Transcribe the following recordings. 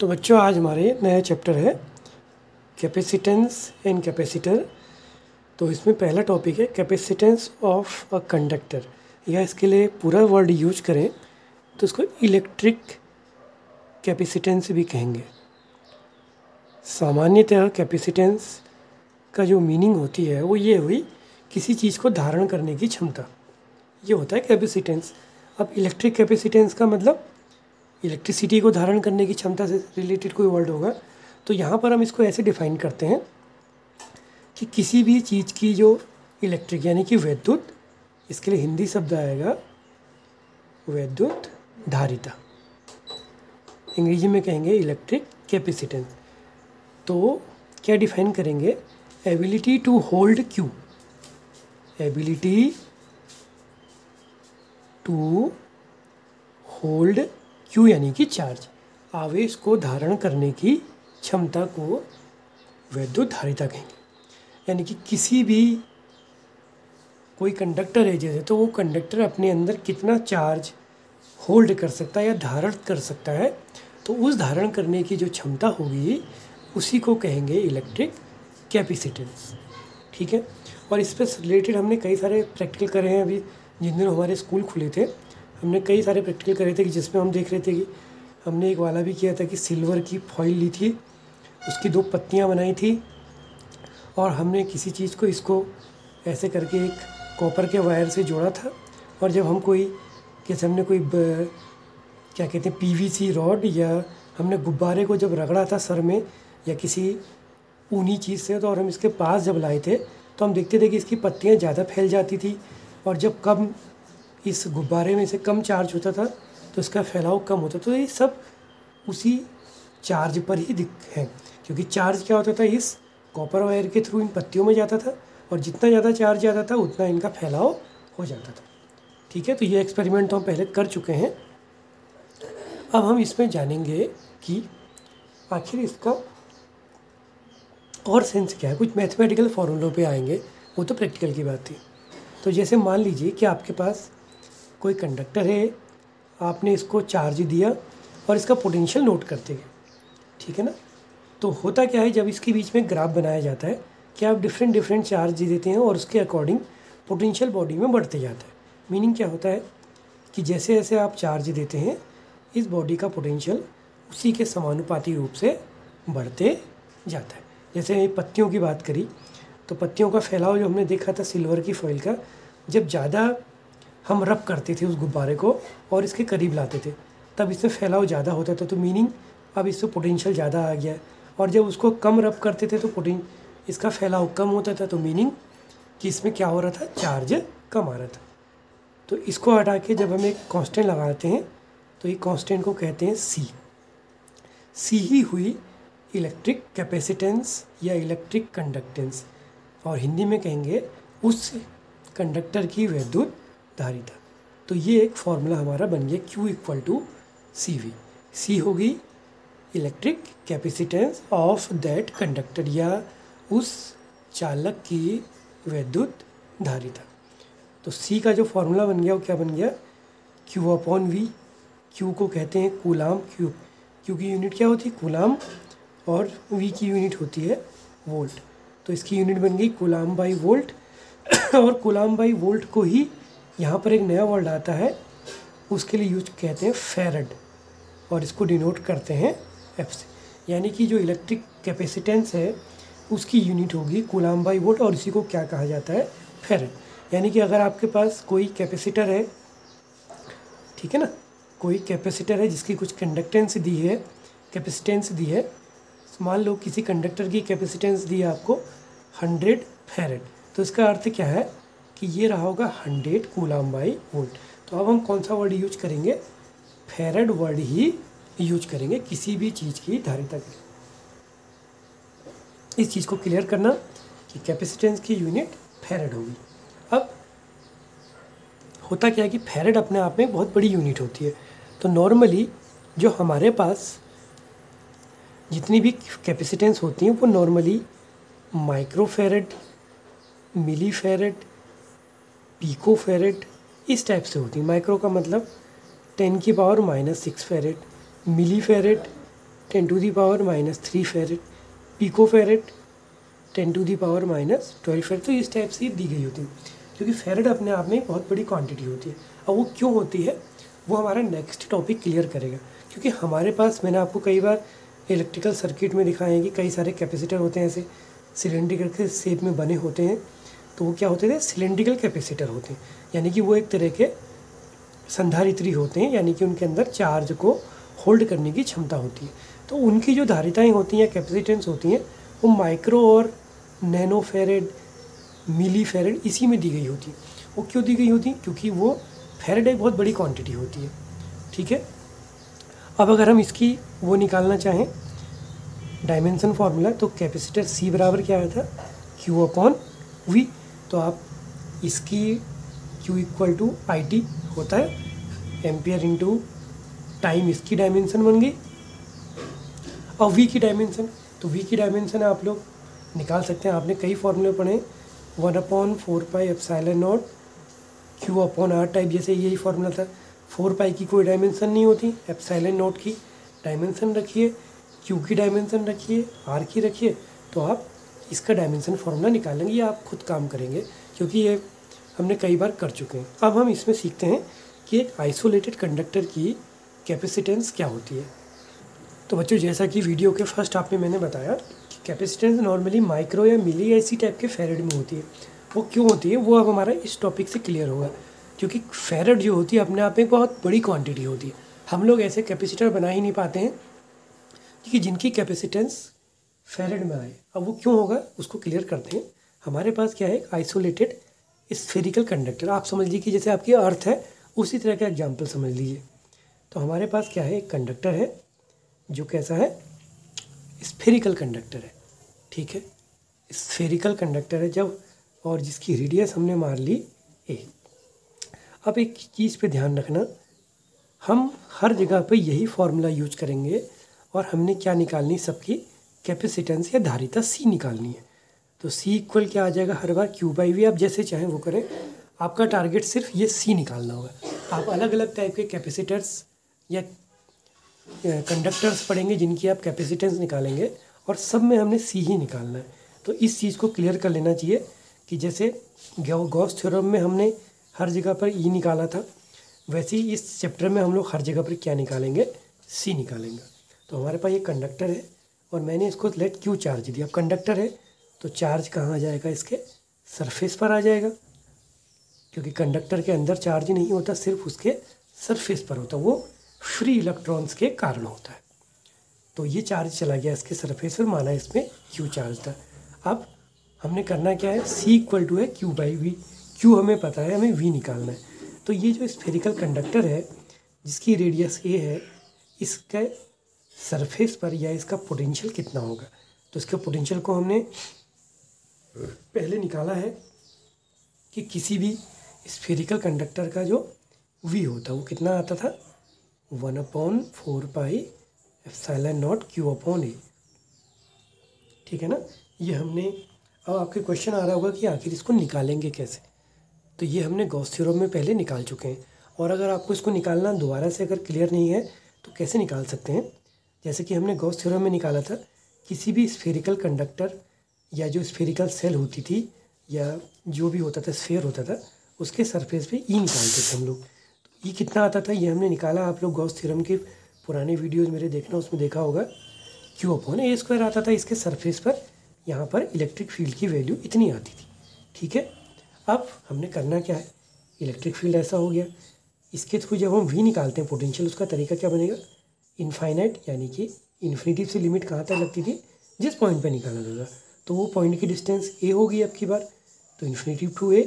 तो बच्चों आज हमारे नया चैप्टर है कैपेसिटेंस एंड कैपेसिटर। तो इसमें पहला टॉपिक है कैपेसिटेंस ऑफ अ कंडक्टर, या इसके लिए पूरा वर्ड यूज करें तो इसको इलेक्ट्रिक कैपेसिटेंस भी कहेंगे। सामान्यतः कैपेसिटेंस का जो मीनिंग होती है वो ये हुई किसी चीज़ को धारण करने की क्षमता, ये होता है कैपेसिटेंस। अब इलेक्ट्रिक कैपेसिटेंस का मतलब इलेक्ट्रिसिटी को धारण करने की क्षमता से रिलेटेड कोई वर्ड होगा। तो यहाँ पर हम इसको ऐसे डिफाइन करते हैं कि किसी भी चीज़ की जो इलेक्ट्रिक यानी कि वैद्युत, इसके लिए हिंदी शब्द आएगा वैद्युत धारिता, अंग्रेजी में कहेंगे इलेक्ट्रिक कैपेसिटेंस। तो क्या डिफाइन करेंगे? Ability to hold Q, ability to hold Q यानी कि चार्ज, आवेश को धारण करने की क्षमता को वैद्युत धारिता कहेंगे। यानी कि किसी भी कोई कंडक्टर है जैसे, तो वो कंडक्टर अपने अंदर कितना चार्ज होल्ड कर सकता है या धारण कर सकता है, तो उस धारण करने की जो क्षमता होगी उसी को कहेंगे इलेक्ट्रिक कैपेसिटेंस। ठीक है, और इस पर रिलेटेड हमने कई सारे प्रैक्टिकल करे हैं। अभी जिन दिनों हमारे स्कूल खुले थे हमने कई सारे प्रैक्टिकल करे थे कि जिसमें हम देख रहे थे कि हमने एक वाला भी किया था कि सिल्वर की फॉइल ली थी, उसकी 2 पत्तियां बनाई थी और हमने किसी चीज़ को इसको ऐसे करके एक कॉपर के वायर से जोड़ा था, और जब हम कोई जैसे हमने कोई क्या कहते हैं पीवीसी रॉड, या हमने गुब्बारे को जब रगड़ा था सर में या किसी ऊनी चीज़ से, तो और हम इसके पास जब लाए थे तो हम देखते थे कि इसकी पत्तियां ज़्यादा फैल जाती थी, और जब कम इस गुब्बारे में से कम चार्ज होता था तो इसका फैलाव कम होता था। तो ये सब उसी चार्ज पर ही दिख है, क्योंकि चार्ज क्या होता था इस कॉपर वायर के थ्रू इन पत्तियों में जाता था, और जितना ज़्यादा चार्ज जाता था उतना इनका फैलाव हो जाता था। ठीक है, तो ये एक्सपेरिमेंट तो हम पहले कर चुके हैं। अब हम इसमें जानेंगे कि आखिर इसका और सेंस क्या है। कुछ मैथमेटिकल फॉर्मूलों पे आएंगे, वो तो प्रैक्टिकल की बात थी। तो जैसे मान लीजिए कि आपके पास कोई कंडक्टर है, आपने इसको चार्ज दिया और इसका पोटेंशियल नोट करते गए, ठीक है ना। तो होता क्या है, जब इसके बीच में ग्राफ बनाया जाता है कि आप डिफरेंट चार्ज देते हैं और उसके अकॉर्डिंग पोटेंशियल बॉडी में बढ़ते जाता है। मीनिंग क्या होता है कि जैसे जैसे आप चार्ज देते हैं इस बॉडी का पोटेंशियल उसी के समानुपाती रूप से बढ़ते जाता है। जैसे पत्तियों की बात करी तो पत्तियों का फैलाव जो हमने देखा था सिल्वर की फॉइल का, जब ज़्यादा हम रब करते थे उस गुब्बारे को और इसके करीब लाते थे तब इसमें फैलाव ज़्यादा होता था, तो मीनिंग अब इससे पोटेंशियल ज़्यादा आ गया। और जब उसको कम रब करते थे तो इसका फैलाव कम होता था, तो मीनिंग कि इसमें क्या हो रहा था, चार्ज कम आ रहा था। तो इसको हटा के जब हम एक कांस्टेंट लगाते हैं तो ये कांस्टेंट को कहते हैं सी ही हुई इलेक्ट्रिक कैपेसिटेंस या इलेक्ट्रिक कंडक्टेंस, और हिंदी में कहेंगे उस कंडक्टर की वैद्युत धारिता। तो ये एक फॉर्मूला हमारा बन गया Q इक्वल टू CV। सी होगी electric capacitance of that conductor, या उस चालक की वैद्युत धारिता। तो C का जो फॉर्मूला बन गया वो क्या बन गया, Q अपॉन V। Q को कहते हैं कूलाम, Q की यूनिट क्या होती है, कूलाम, और V की यूनिट होती है वोल्ट। तो इसकी यूनिट बन गई कूलाम बाई वोल्ट। और कूलाम बाई वोल्ट को ही यहाँ पर एक नया वर्ड आता है, उसके लिए यूज कहते हैं फैरड, और इसको डिनोट करते हैं F से। यानी कि जो इलेक्ट्रिक कैपेसिटेंस है उसकी यूनिट होगी कूलाम बाई वोल्ट, और इसी को क्या कहा जाता है, फैरड। यानी कि अगर आपके पास कोई कैपेसिटर है, ठीक है ना, कोई कैपेसिटर है जिसकी कुछ कंडक्टेंस दी है, कैपेसिटेंस दी है, मान लो किसी कंडक्टर की कैपेसिटेंस दी है आपको 100 फैरड, तो इसका अर्थ क्या है कि ये रहा होगा 100 कूलाम बाई वोल्ट। तो अब हम कौन सा वर्ड यूज करेंगे, फैरड वर्ड ही यूज करेंगे किसी भी चीज़ की धारिता के लिए। इस चीज़ को क्लियर करना कि कैपेसिटेंस की यूनिट फैरड होगी। अब होता क्या है कि फैरड अपने आप में बहुत बड़ी यूनिट होती है। तो नॉर्मली जो हमारे पास जितनी भी कैपेसिटेंस होती हैं वो नॉर्मली माइक्रोफैरड, मिलीफैरड, पिकोफैरड इस टाइप से होती है। माइक्रो का मतलब 10⁻⁻⁶ फैरड, मिलीफैरड 10⁻³ फेरेड, पिको फेरेड 10⁻⁻12 फेरेड। तो इस टाइप से दी गई होती है, क्योंकि फेरेड अपने आप में एक बहुत बड़ी क्वांटिटी होती है। अब वो क्यों होती है वो हमारा नेक्स्ट टॉपिक क्लियर करेगा, क्योंकि हमारे पास मैंने आपको कई बार इलेक्ट्रिकल सर्किट में दिखाए हैं कि कई सारे कैपेसिटर होते हैं, ऐसे सिलेंड्रिकल के शेप में बने होते हैं। तो वो क्या होते थे, सिलेंड्रिकल कैपेसिटर होते हैं, यानी कि वो एक तरह के संधारित्री होते हैं, यानी कि उनके अंदर चार्ज को होल्ड करने की क्षमता होती है। तो उनकी जो धारिताएं होती हैं, कैपेसिटेंस होती हैं, वो माइक्रो और नैनो फेरेड, मिली फेरेड इसी में दी गई होती है। वो क्यों दी गई होती है, क्योंकि वो फेरेड एक बहुत बड़ी क्वांटिटी होती है। ठीक है, अब अगर हम इसकी वो निकालना चाहें डायमेंशन फार्मूला, तो कैपेसिटर C बराबर क्या आया था, Q/V। तो आप इसकी Q = IT होता है एम्पियर इंटू टाइम, इसकी डायमेंशन बन गई। और V की डायमेंशन, तो V की डायमेंशन आप लोग निकाल सकते हैं, आपने कई फॉर्मूले पढ़े, 1/4πε0 Q/R टाइप, जैसे यही फार्मूला था। 4π की कोई डायमेंशन नहीं होती, ε0 की डायमेंशन रखिए, Q की डायमेंशन रखिए, R की रखिए, तो आप इसका डायमेंशन फार्मूला निकालेंगे। ये आप खुद काम करेंगे, क्योंकि ये हमने कई बार कर चुके हैं। अब हम इसमें सीखते हैं कि एक आइसोलेटेड कंडक्टर की कैपेसिटेंस क्या होती है। तो बच्चों, जैसा कि वीडियो के फर्स्ट हाफ में मैंने बताया कि कैपेसिटेंस नॉर्मली माइक्रो या मिली ऐसी टाइप के फेरेड में होती है। वो क्यों होती है वो अब हमारा इस टॉपिक से क्लियर होगा, क्योंकि फेरेड जो होती है अपने आप में बहुत बड़ी क्वांटिटी होती है। हम लोग ऐसे कैपेसिटर बना ही नहीं पाते हैं कि जिनकी कैपेसिटेंस फेरेड में आए। अब वो क्यों होगा उसको क्लियर करते हैं। हमारे पास क्या है, आइसोलेटेड स्फेरिकल कंडक्टर। आप समझ लीजिए कि जैसे आपकी अर्थ है, उसी तरह का एग्जाम्पल समझ लीजिए। तो हमारे पास क्या है, एक कंडक्टर है जो कैसा है, स्फेरिकल कंडक्टर है। ठीक है, स्फेरिकल कंडक्टर है जब, और जिसकी रेडियस हमने मार ली a। अब एक चीज़ पे ध्यान रखना, हम हर जगह पे यही फार्मूला यूज करेंगे, और हमने क्या निकालनी, सबकी कैपेसिटेंस या धारिता C निकालनी है। तो C = क्या आ जाएगा हर बार, Q/V। आप जैसे चाहें वो करें, आपका टारगेट सिर्फ ये C निकालना होगा। आप अलग अलग टाइप के कैपेसिटर्स या कंडक्टर्स पढ़ेंगे जिनकी आप कैपेसिटेंस निकालेंगे, और सब में हमने C ही निकालना है। तो इस चीज़ को क्लियर कर लेना चाहिए कि जैसे गॉस थ्योरम में हमने हर जगह पर E निकाला था, वैसे ही इस चैप्टर में हम लोग हर जगह पर क्या निकालेंगे, C निकालेंगे। तो हमारे पास ये कंडक्टर है, और मैंने इसको लेट Q चार्ज दिया। अब कंडक्टर है तो चार्ज कहाँ आ जाएगा, इसके सरफेस पर आ जाएगा, क्योंकि कंडक्टर के अंदर चार्ज नहीं होता, सिर्फ उसके सरफेस पर होता, वो फ्री इलेक्ट्रॉन्स के कारण होता है। तो ये चार्ज चला गया इसके सरफेस पर, माना इसमें Q चार्ज था। अब हमने करना क्या है, C = है Q/V। Q हमें पता है, हमें V निकालना है। तो ये जो स्फेरिकल कंडक्टर है जिसकी रेडियस a है, इसके सरफेस पर या इसका पोटेंशियल कितना होगा। तो इसके पोटेंशियल को हमने पहले निकाला है कि किसी भी स्फेरिकल कंडक्टर का जो V होता है वो कितना आता था, 1/4πε0 Q/A। ठीक है ना, ये हमने, अब आपके क्वेश्चन आ रहा होगा कि आखिर इसको निकालेंगे कैसे। तो ये हमने गॉस थ्योरम में पहले निकाल चुके हैं, और अगर आपको इसको निकालना दोबारा से अगर क्लियर नहीं है तो कैसे निकाल सकते हैं, जैसे कि हमने गॉस थ्योरम में निकाला था, किसी भी स्फेरिकल कंडक्टर या जो स्फेरिकल सेल होती थी या जो भी होता था, स्फेयर होता था, उसके सरफेस पे E निकालते थे हम लोग। तो E कितना आता था ये हमने निकाला। आप लोग गॉस थ्योरम के पुराने वीडियोज़ मेरे देखना, उसमें देखा होगा, Q/A² आता था इसके सरफेस पर। यहाँ पर इलेक्ट्रिक फील्ड की वैल्यू इतनी आती थी। ठीक है, अब हमने करना क्या है, इलेक्ट्रिक फील्ड ऐसा हो गया, इसके थ्रू जब हम V निकालते हैं पोटेंशियल, उसका तरीका क्या बनेगा, इनफाइनाइट, यानी कि इन्फिनिटी से लिमिट कहाँ तक लगती थी, जिस पॉइंट पे निकाला जाएगा। तो वो पॉइंट की डिस्टेंस a होगी अब की बार, तो इन्फिनिटी टू a,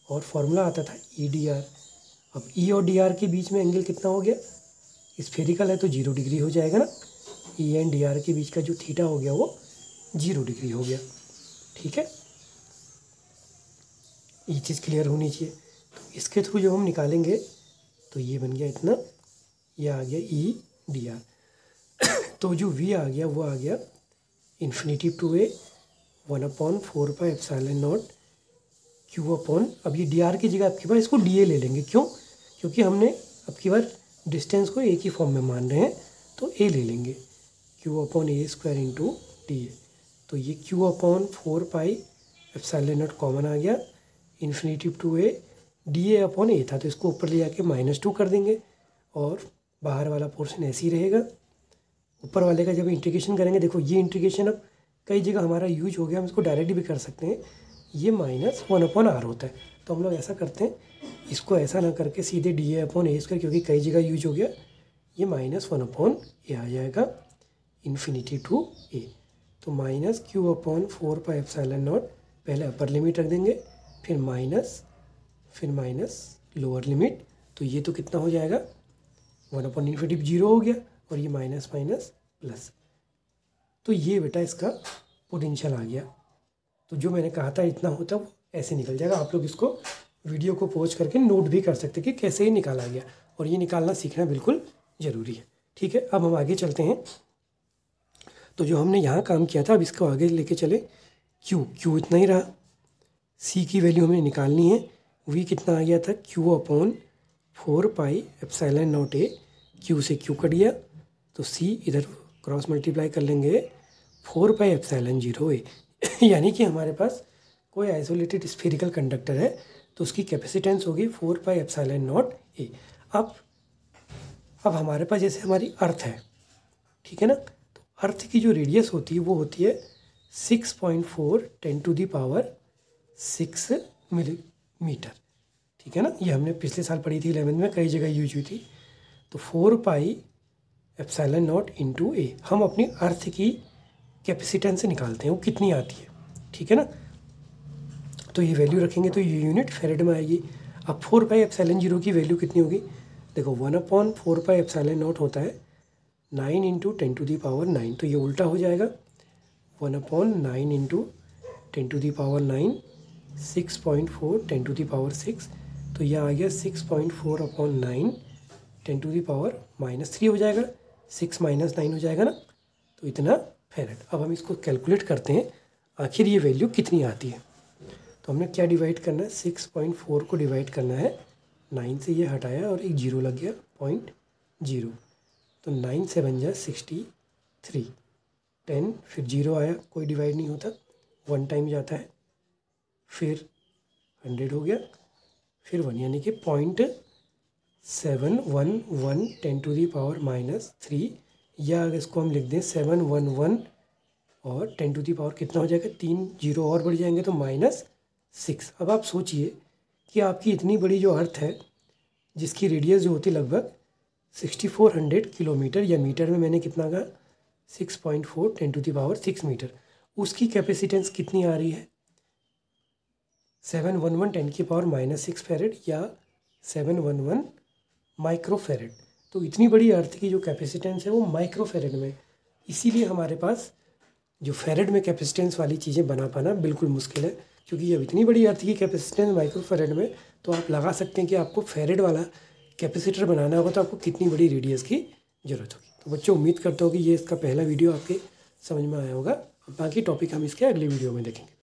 और फॉर्मूला आता था E/dr। अब E और dr के बीच में एंगल कितना हो गया, स्फेरिकल है तो 0 डिग्री हो जाएगा ना। E एंड dr के बीच का जो थीटा हो गया वो 0 डिग्री हो गया। ठीक है, ये चीज़ क्लियर होनी चाहिए। तो इसके थ्रू जब हम निकालेंगे तो ये बन गया इतना, ये आ गया E/dr। तो जो V आ गया वो आ गया इन्फिनिटी टू a 1/4πε0 Q/। अब ये dr की जगह आपकी बार इसको dA ले लेंगे, क्यों, क्योंकि हमने अब की बार डिस्टेंस को एक ही फॉर्म में मान रहे हैं, तो a ले लेंगे q upon a square into d a. तो ये क्यू अपॉन 4πε0 कॉमन आ गया, infinity to a, d a upon a था तो इसको ऊपर ले जाके -2 कर देंगे और बाहर वाला पोर्शन ऐसे ही रहेगा। ऊपर वाले का जब इंटीग्रेशन करेंगे, देखो ये इंटीग्रेशन अब कई जगह हमारा यूज हो गया, हम इसको डायरेक्ट भी कर सकते हैं। ये -1/r होता है, तो हम लोग ऐसा करते हैं, इसको ऐसा ना करके सीधे D a upon a square, क्योंकि कई जगह यूज हो गया, ये -1/a आ जाएगा इन्फिनिटी टू ए। तो -q अपॉन 4πε0, पहले अपर लिमिट रख देंगे, फिर माइनस लोअर लिमिट, तो ये तो कितना हो जाएगा 1/∞ 0 हो गया, और ये माइनस प्लस। तो ये बेटा इसका पोटेंशियल आ गया। तो जो मैंने कहा था इतना होता वो ऐसे निकल जाएगा। आप लोग इसको वीडियो को पॉज करके नोट भी कर सकते कि कैसे ही निकाला गया, और ये निकालना सीखना बिल्कुल ज़रूरी है। ठीक है, अब हम आगे चलते हैं। तो जो हमने यहाँ काम किया था, अब इसको आगे लेके चले। क्यू इतना ही रहा, सी की वैल्यू हमें निकालनी है। वी कितना आ गया था, क्यू अपॉन 4πε0 ए, क्यू से क्यू कट गया, तो सी इधर क्रॉस मल्टीप्लाई कर लेंगे 4πε0 ए। यानी कि हमारे पास कोई आइसोलेटेड स्फेरिकल कंडक्टर है तो उसकी कैपेसिटेंस होगी 4πε0 ए। अब हमारे पास जैसे हमारी अर्थ है, ठीक है ना, तो अर्थ की जो रेडियस होती है वो होती है 6.4 × 10⁻⁶ मिलीमीटर। ठीक है ना, ये हमने पिछले साल पढ़ी थी 11th में, कई जगह यूज हुई थी। तो 4πε0 इंटू ए, हम अपनी अर्थ की कैपेसिटेंस से निकालते हैं वो कितनी आती है। ठीक है ना, तो ये वैल्यू रखेंगे तो ये यूनिट फेरेड में आएगी। अब 4πε0 की वैल्यू कितनी होगी, देखो 1/4πε0 होता है 9 × 10⁹, तो ये उल्टा हो जाएगा 1/9 × 10⁹, 6.4 10⁶, तो यह आ गया 6.4/9 10⁻³ हो जाएगा, 6 - 9 हो जाएगा ना, तो इतना फेरेड। अब हम इसको कैलकुलेट करते हैं आखिर ये वैल्यू कितनी आती है। तो हमने क्या डिवाइड करना है, 6.4 को डिवाइड करना है 9 से, ये हटाया और एक 0 लग गया 0.0, तो 9 × 7 = 63, 10 फिर 0 आया, कोई डिवाइड नहीं होता, 1 टाइम जाता है, फिर 100 हो गया, फिर 1, यानी कि 0.711 10⁻³ या अगर इसको हम लिख दें 711 और 10⁻, कितना हो जाएगा, 3 0 और बढ़ जाएंगे तो -6। अब आप सोचिए कि आपकी इतनी बड़ी जो अर्थ है जिसकी रेडियस जो होती है लगभग 6400 किलोमीटर, या मीटर में मैंने कितना कहा 6.4 10⁻6 मीटर, उसकी कैपेसिटेंस कितनी आ रही है 711 10⁻⁻6 फेरेड या 711 माइक्रोफेरेड। तो इतनी बड़ी अर्थ की जो कैपेसिटेंस है वो माइक्रोफेरेड में, इसीलिए हमारे पास जो फेरेड में कैपेसिटेंस वाली चीज़ें बना पाना बिल्कुल मुश्किल है, क्योंकि जब इतनी बड़ी अर्थ की कैपेसिटेंस माइक्रोफेरेड में, तो आप लगा सकते हैं कि आपको फेरेड वाला कैपेसिटर बनाना होगा तो आपको कितनी बड़ी रेडियस की ज़रूरत होगी। तो बच्चों, उम्मीद करता हूँ कि ये इसका पहला वीडियो आपके समझ में आया होगा। बाकी टॉपिक हम इसके अगले वीडियो में देखेंगे।